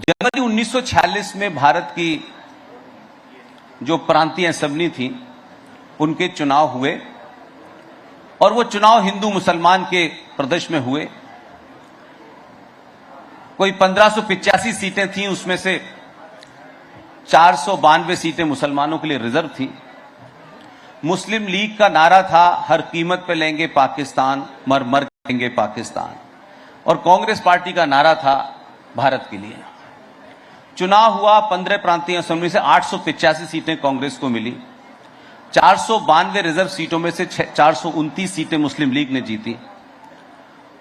जनवरी 1946 में भारत की जो प्रांतीय असेंबली थी उनके चुनाव हुए और वो चुनाव हिंदू मुसलमान के प्रदेश में हुए। कोई 1585 सीटें थीं, उसमें से 492 सीटें मुसलमानों के लिए रिजर्व थी। मुस्लिम लीग का नारा था हर कीमत पे लेंगे पाकिस्तान, मर मर लेंगे पाकिस्तान, और कांग्रेस पार्टी का नारा था भारत के लिए। चुनाव हुआ, 15 प्रांतीय असेंबली से 885 सीटें कांग्रेस को मिली। 492 रिजर्व सीटों में से 429 सीटें मुस्लिम लीग ने जीती।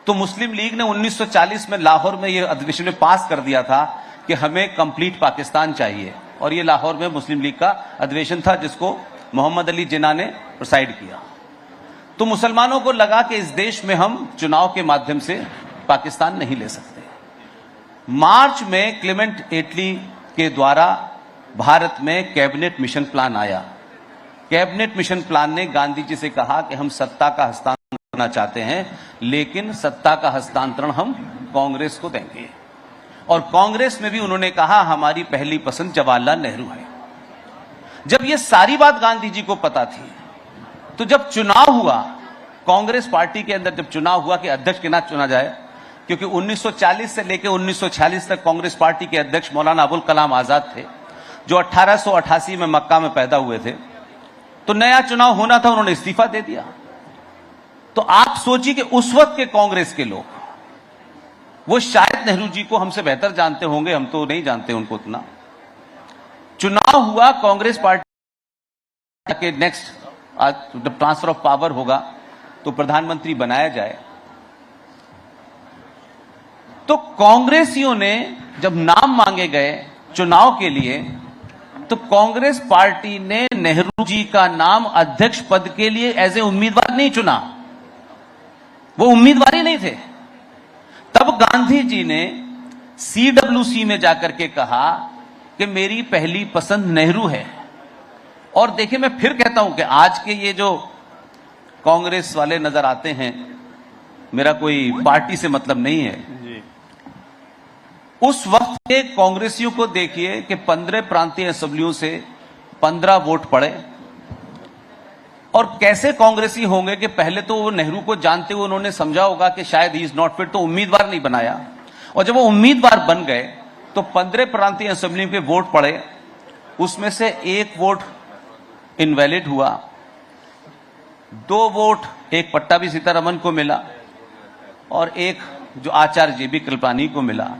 तो मुस्लिम लीग ने 1940 में लाहौर में यह अधिवेशन में पास कर दिया था कि हमें कंप्लीट पाकिस्तान चाहिए, और यह लाहौर में मुस्लिम लीग का अधिवेशन था जिसको मोहम्मद अली जिन्ना ने प्रिसाइड किया। तो मुसलमानों को लगा कि इस देश में हम चुनाव के माध्यम से पाकिस्तान नहीं ले सकते। मार्च में क्लेमेंट एटली के द्वारा भारत में कैबिनेट मिशन प्लान आया। कैबिनेट मिशन प्लान ने गांधी जी से कहा कि हम सत्ता का हस्तांतरण करना चाहते हैं, लेकिन सत्ता का हस्तांतरण हम कांग्रेस को देंगे। और कांग्रेस में भी उन्होंने कहा हमारी पहली पसंद जवाहरलाल नेहरू है। जब ये सारी बात गांधी जी को पता थी, तो जब चुनाव हुआ कांग्रेस पार्टी के अंदर, जब चुनाव हुआ कि अध्यक्ष के ना चुना जाए, क्योंकि 1940 से लेकर 1946 तक कांग्रेस पार्टी के अध्यक्ष मौलाना अबुल कलाम आजाद थे, जो 1888 में मक्का में पैदा हुए थे। तो नया चुनाव होना था, उन्होंने इस्तीफा दे दिया। तो आप सोचिए कि उस वक्त के कांग्रेस के लोग, वो शायद नेहरू जी को हमसे बेहतर जानते होंगे, हम तो नहीं जानते उनको उतना। चुनाव हुआ, कांग्रेस पार्टी के नेक्स्ट जब ट्रांसफर ऑफ पावर होगा तो प्रधानमंत्री बनाया जाए। तो कांग्रेसियों ने जब नाम मांगे गए चुनाव के लिए, तो कांग्रेस पार्टी ने नेहरू जी का नाम अध्यक्ष पद के लिए एज ए उम्मीदवार नहीं चुना। वो उम्मीदवार ही नहीं थे। तब गांधी जी ने CWC में जाकर के कहा कि मेरी पहली पसंद नेहरू है। और देखिए, मैं फिर कहता हूं कि आज के ये जो कांग्रेस वाले नजर आते हैं, मेरा कोई पार्टी से मतलब नहीं है, उस वक्त के कांग्रेसियों को देखिए कि 15 प्रांतीय असेंबलियों से 15 वोट पड़े। और कैसे कांग्रेसी होंगे कि पहले तो वो नेहरू को जानते हुए उन्होंने समझा होगा कि शायद ही इज नॉट फिट, तो उम्मीदवार नहीं बनाया। और जब वो उम्मीदवार बन गए तो 15 प्रांतीय असेंबली के वोट पड़े, उसमें से 1 वोट इनवैलिड हुआ, 2 वोट एक पट्टाभी सीतारमन को मिला और 1 जो आचार्य JB कृपलानी को मिला।